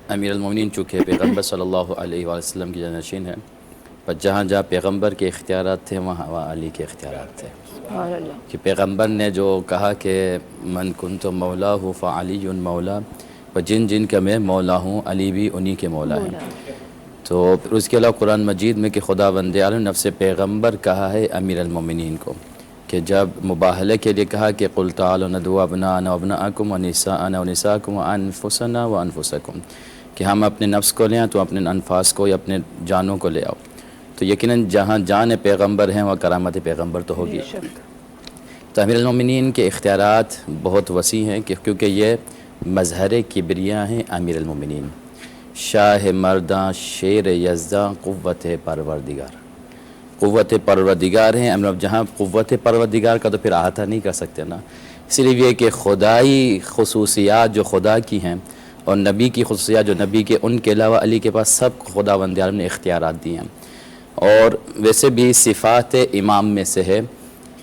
S2: امیر المومنین چونکہ پیغمبر صلی اللہ علیہ وسلم کی جانشین ہیں پر جہاں جہاں پیغمبر کے اختیارات تھے وہاں علی کے اختیارات تھے
S3: سبحان اللہ
S2: کہ پیغمبر نے جو کہا کہ من کنت مولا ہوں فعلی مولا و جن جن کا میں مولا ہوں علی بھی انہی کے مولا ہیں تو پھر اس کے علاوہ قرآن مجید میں کہ خدا بند عالم نفس پیغمبر کہا ہے امیر المومنین کو کہ جب مباہلے کے لیے کہا کہ قل تعالوا ندعو ابناءنا وابناءکم ونساءنا ونساءکم وانفسنا وانفسکم کہ ہم اپنے نفس کو لیں تو اپنے انفاس کو یا اپنے جانوں کو لے آؤ تو یقیناً جہاں جان پیغمبر ہیں وہاں کرامت پیغمبر تو ہوگی تو امیر المومنین کے اختیارات بہت وسیع ہیں کیونکہ یہ مظہر کبریاء ہیں امیر المومنین شاہ مرداں شیر یزداں قوت پروردگار ہیں جہاں قوت پروردگار کا تو پھر احاطہ نہیں کر سکتے نا اس لیے یہ کہ خدائی خصوصیات جو خدا کی ہیں اور نبی کی خصوصیات جو نبی کے ان کے علاوہ علی کے پاس سب خدا بند عالم نے اختیارات دیے ہیں اور ویسے بھی صفات امام میں سے ہے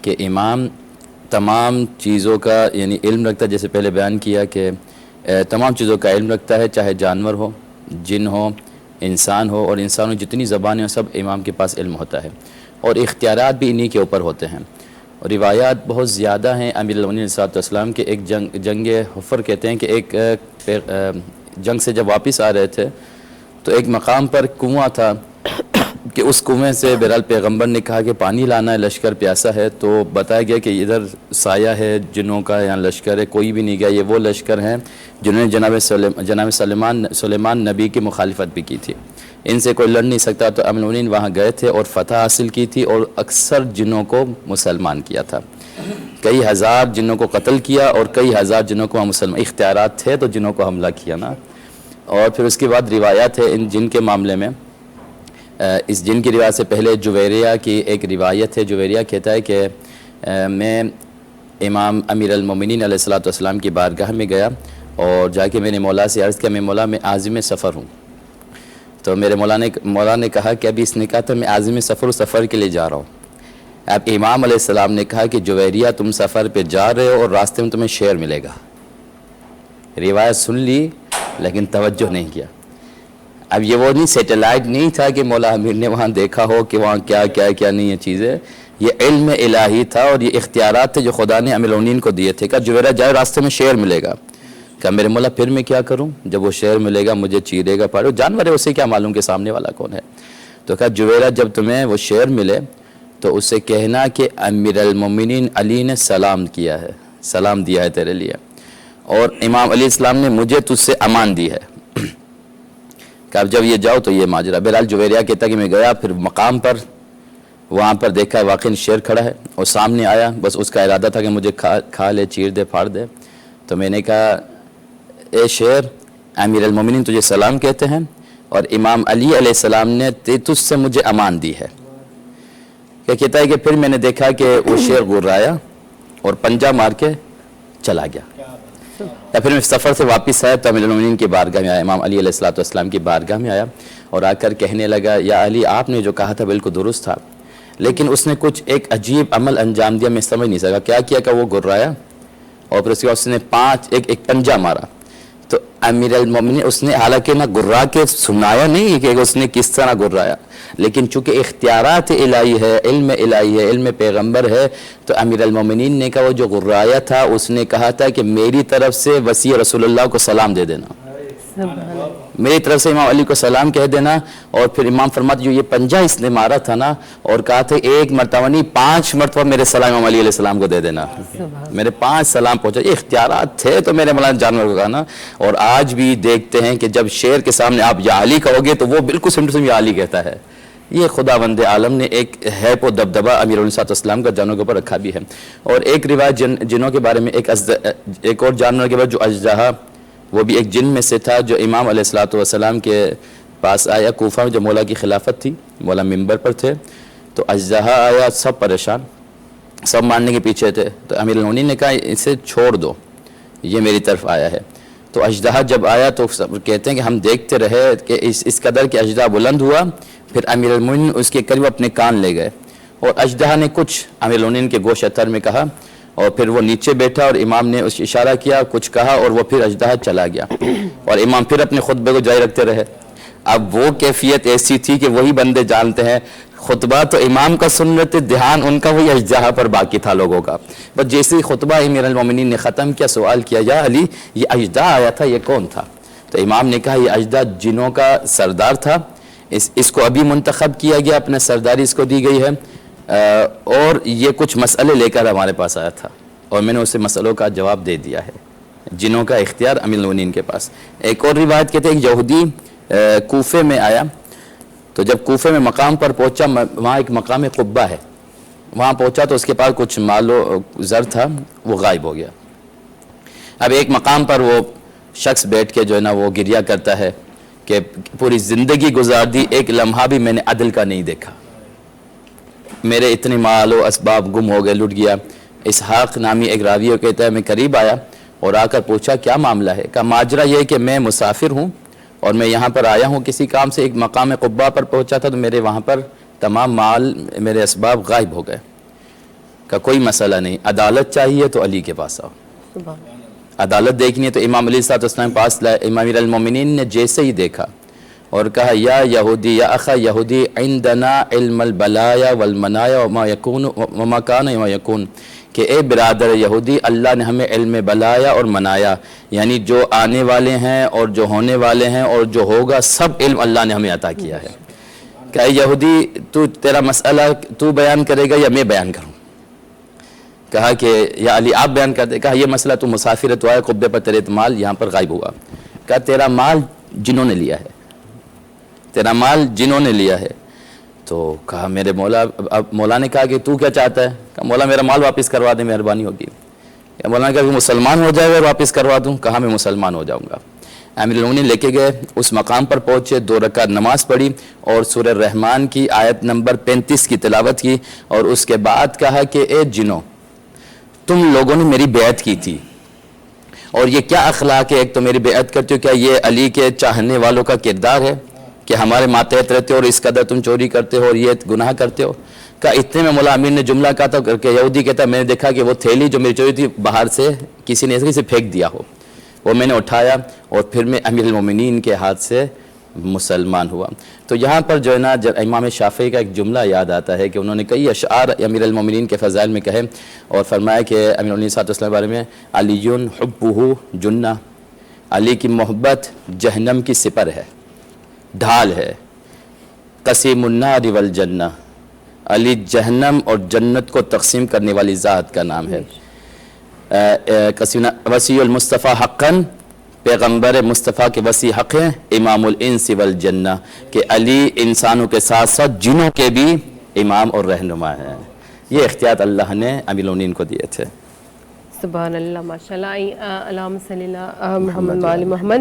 S2: کہ امام تمام چیزوں کا یعنی علم رکھتا ہے جیسے پہلے بیان کیا کہ تمام چیزوں کا علم رکھتا ہے چاہے جانور ہو جن ہو انسان ہو اور انسانوں جتنی زبانیں ہوں سب امام کے پاس علم ہوتا ہے اور اختیارات بھی انہی کے اوپر ہوتے ہیں اور روایات بہت زیادہ ہیں امیر المومنین علیہ السلام کے ایک جنگ حفر کہتے ہیں کہ ایک جنگ سے جب واپس آ رہے تھے تو ایک مقام پر کنواں تھا کہ اس کنویں سے بہرحال پیغمبر نے کہا کہ پانی لانا ہے لشکر پیاسا ہے تو بتایا گیا کہ ادھر سایہ ہے جنوں کا یہاں لشکر ہے کوئی بھی نہیں گیا یہ وہ لشکر ہیں جنہوں نے جناب سلیمان نبی کی مخالفت بھی کی تھی ان سے کوئی لڑ نہیں سکتا تو امیر المومنین وہاں گئے تھے اور فتح حاصل کی تھی اور اکثر جنوں کو مسلمان کیا تھا کئی ہزار جنوں کو قتل کیا اور کئی ہزار جنوں کو مسلمان اختیارات تھے تو جنوں کو حملہ کیا نا اور پھر اس کے بعد روایات ہے ان جن کے معاملے میں اس جن کی روایت سے پہلے جویریہ کی ایک روایت ہے جویریہ کہتا ہے کہ میں امام امیر المومنین علیہ السلام کی بارگاہ میں گیا اور جا کے میں نے مولا سے عرض کیا میں مولا میں عازم سفر ہوں تو میرے مولا نے کہا کہ ابھی اس نے کہا تھا میں عازم سفر کے لیے جا رہا ہوں اب امام علیہ السلام نے کہا کہ جویریہ تم سفر پہ جا رہے ہو اور راستے میں تمہیں شعر ملے گا روایت سن لی لیکن توجہ نہیں کیا اب یہ وہ نہیں سیٹلائٹ نہیں تھا کہ مولا امیر نے وہاں دیکھا ہو کہ وہاں کیا نہیں یہ چیزیں یہ علم الہی تھا اور یہ اختیارات تھے جو خدا نے امیر المومنین کو دیے تھے کہ جویریہ جائے راستے میں شعر ملے گا کہ میرے مولا پھر میں کیا کروں جب وہ شعر ملے گا مجھے چیرے گا پاڑے جانور ہے اسے کیا معلوم کہ سامنے والا کون ہے تو کہا جویریہ جب تمہیں وہ شعر ملے تو اسے کہنا کہ امیر المومنین علی نے سلام دیا ہے تیرے لیے اور امام علیہ السلام نے مجھے تجھ سے امان دی ہے کہ اب جب یہ جاؤ تو یہ ماجرا بہرحال جویریہ کہتا کہ میں گیا پھر مقام پر وہاں پر دیکھا واقعی شیر کھڑا ہے اور سامنے آیا، بس اس کا ارادہ تھا کہ مجھے کھا لے، چیر دے، پھاڑ دے. تو میں نے کہا اے شیر، امیر المومنین تجھے سلام کہتے ہیں اور امام علی علیہ السلام نے تجھ سے مجھے امان دی ہے. کہ کہتا ہے کہ پھر میں نے دیکھا کہ وہ شیر گرایا اور پنجہ مار کے چلا گیا. یا پھر میں سفر سے واپس آیا تو امیر المومنین کی بارگاہ میں آیا، امام علی علیہ السلام کی بارگاہ میں آیا اور آ کر کہنے لگا یا علی آپ نے جو کہا تھا بالکل درست تھا، لیکن اس نے کچھ ایک عجیب عمل انجام دیا، میں سمجھ نہیں سکا کیا کیا. کہ وہ گرایا اور پھر اس کے بعد اس نے ایک پنجہ مارا. تو امیر المومنین اس نے حالانکہ نہ گرا کے سنایا نہیں کہ اس نے کس طرح گرایا، لیکن چونکہ اختیارات الہی ہے، علم الہی ہے، علم پیغمبر ہے، تو امیر المومنین نے کہا وہ جو گرایا تھا اس نے کہا تھا کہ میری طرف سے وسیع رسول اللہ کو سلام دے دینا، میری طرف سے امام علی کو سلام کہہ دینا. اور پھر امام فرماتے جو یہ پنجہ اس نے مارا تھا نا، اور کہا تھا ایک مرتبہ نہیں 5 مرتبہ میرے سلام امام علی علیہ السلام کو دے دینا، میرے 5 سلام پہنچا. یہ اختیارات تھے تو میرے مولانا جانور کو کہا نا. اور آج بھی دیکھتے ہیں کہ جب شیر کے سامنے آپ یا علی کہو گے تو وہ بالکل سم یا علی کہتا ہے. یہ خداوند عالم نے ایک حیب و دبدبہ امیر علیہ السلام کا جانوروں کے اوپر رکھا بھی ہے. اور ایک روایت جنوں کے بارے میں ایک اور جانور کے بعد جو اژدہا، وہ بھی ایک جن میں سے تھا جو امام علیہ السلام کے پاس آیا کوفہ میں، جو مولا کی خلافت تھی، مولا ممبر پر تھے. تو اژدہا آیا، سب پریشان، سب ماننے کے پیچھے تھے. تو امیر المومنین نے کہا اسے چھوڑ دو، یہ میری طرف آیا ہے. تو اژدہا جب آیا تو کہتے ہیں کہ ہم دیکھتے رہے کہ اس قدر کہ اژدہا بلند ہوا. پھر امیر المومنین اس کے قریب اپنے کان لے گئے اور اژدہا نے کچھ امیر المومنین کے گوش اتر میں کہا اور پھر وہ نیچے بیٹھا اور امام نے اس اشارہ کیا، کچھ کہا اور وہ پھر اژدہا چلا گیا اور امام پھر اپنے خطبے کو جاری رکھتے رہے. اب وہ کیفیت ایسی تھی کہ وہی بندے جانتے ہیں، خطبہ تو امام کا سن رہے تھے، دھیان ان کا وہی اژدہا پر باقی تھا لوگوں کا. بس جیسے ہی خطبہ امیر المومنین نے ختم کیا، سوال کیا یا علی یہ اژدہا آیا تھا یہ کون تھا؟ تو امام نے کہا یہ اژدہا جنوں کا سردار تھا، اس کو ابھی منتخب کیا گیا، اپنے سرداری اس کو دی گئی ہے، اور یہ کچھ مسئلے لے کر ہمارے پاس آیا تھا اور میں نے اسے مسئلوں کا جواب دے دیا ہے. جنوں کا اختیار امیر المومنین کے پاس. ایک اور روایت کہتے ہیں ایک یہودی کوفے میں آیا، تو جب کوفے میں مقام پر پہنچا، وہاں ایک مقام قبہ ہے، وہاں پہنچا تو اس کے پاس کچھ مال و زر تھا، وہ غائب ہو گیا. اب ایک مقام پر وہ شخص بیٹھ کے جو ہے نا وہ گریہ کرتا ہے کہ پوری زندگی گزار دی، ایک لمحہ بھی میں نے عدل کا نہیں دیکھا، میرے اتنے مال و اسباب گم ہو گئے، لٹ گیا. اسحاق نامی ایک راوی کہتا ہے میں قریب آیا اور آ کر پوچھا کیا معاملہ ہے؟ کہا ماجرا یہ کہ میں مسافر ہوں اور میں یہاں پر آیا ہوں کسی کام سے، ایک مقام قبہ پر پہنچا تھا تو میرے وہاں پر تمام مال، میرے اسباب غائب ہو گئے. کہ کوئی مسئلہ نہیں، عدالت چاہیے تو علی کے پاس آؤ، عدالت دیکھنی ہے تو امام علی صلی اللہ علیہ وسلم پاس لائے. امام المومنین نے جیسے ہی دیکھا اور کہا یا یہودی یا اخا یہودی عندنا علم البلایا والمنایا وما یکون وما کان وما یکون، کہ اے برادر یہودی اللہ نے ہمیں علم بلایا اور منایا، یعنی جو آنے والے ہیں اور جو ہونے والے ہیں اور جو ہوگا سب علم اللہ نے ہمیں عطا کیا ہے. کہ اے یہودی تو تیرا مسئلہ تو بیان کرے گا یا میں بیان کروں؟ کہا کہ یا علی آپ بیان کر دے. کہا یہ مسئلہ تو مسافر ہے، تو آئے قبے پر تیرے مال یہاں پر غائب ہوا. کہا تیرا مال جنہوں نے لیا ہے، تیرا مال جنہوں نے لیا ہے. تو کہا میرے مولا، اب مولا نے کہا کہ تو کیا چاہتا ہے؟ کہا مولا میرا مال واپس کروا دے، مہربانی ہوگی. مولا نے کہا کہ مسلمان ہو جائے گا واپس کروا دوں؟ کہا میں مسلمان ہو جاؤں گا. امیر المومنین لے کے گئے، اس مقام پر پہنچے، 2 رکعت نماز پڑھی اور سورہ رحمان کی آیت نمبر 35 کی تلاوت کی اور اس کے بعد کہا کہ اے جنوں تم لوگوں نے میری بیعت کی تھی اور یہ کیا اخلاق ہے؟ ایک تو میری بیعت کرتے ہو، کیا یہ علی کے چاہنے والوں کا کردار ہے کہ ہمارے ماتحت رہتے ہو اور اس قدر تم چوری کرتے ہو اور یہ گناہ کرتے ہو؟ کہا اتنے میں مولا امیر نے جملہ کہا تھا کہ یہودی کہتا میں نے دیکھا کہ وہ تھیلی جو میری چوری تھی باہر سے کسی نے ایسے پھینک دیا ہو، وہ میں نے اٹھایا اور پھر میں امیر المومنین کے ہاتھ سے مسلمان ہوا. تو یہاں پر جو ہے نا جب امام شافعی کا ایک جملہ یاد آتا ہے کہ انہوں نے کئی اشعار امیر المومنین کے فضائل میں کہے اور فرمایا کہ امیر المومنین صلی اللہ علیہ وسلم کے بارے میں علی حبہ جنہ، علی کی محبت جہنم کی سپر ہے، ڈھال ہے. قسیم النار والجنہ، علی جہنم اور جنت کو تقسیم کرنے والی ذات کا نام ہے. وسیع المصطفیٰ حقاً، پیغمبر مصطفیٰ کے وسیع حق ہیں. امام الانس والجنہ، کہ علی انسانوں کے ساتھ ساتھ جنوں کے بھی امام اور رہنما ہیں. یہ اختیارات اللہ نے امیر المومنین کو دیے تھے.
S3: سبحان اللہ ماشاءاللہ. اللہم صلی علی محمد و آل محمد.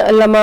S3: علامہ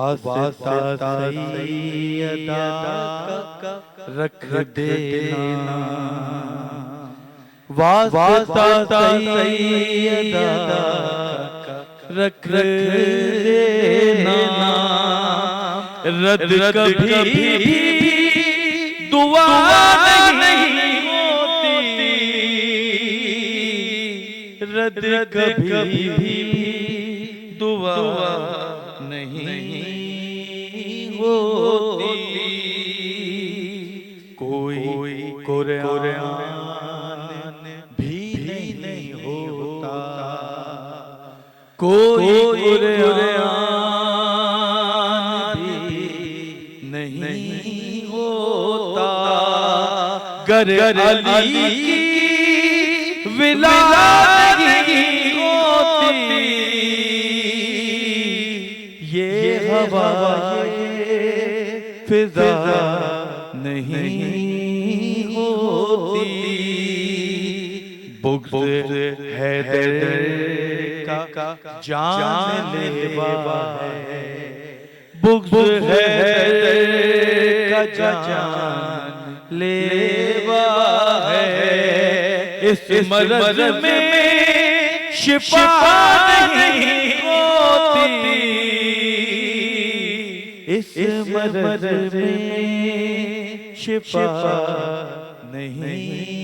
S1: واسطہ سیدہ کا رکھ دینا، واسطہ سیدہ کا رکھ دینا، رد کبھی دعا نہیں ہوتی، رد کبھی دعا نہیں ہوتی، کوئی قرآن بھی نہیں ہوتا، کوئی قرآن بھی نہیں ہوتا، گر علی کی ولایت نہیں ہوتی، یہ ہوا فضا نہیں ہوتی، بغض حیدر کا جان لیوا ہے، بغض حیدر کا جان لیوا ہے، اس مرض میں شفا نہیں ہوتی، اس مرض میں شفا نہیں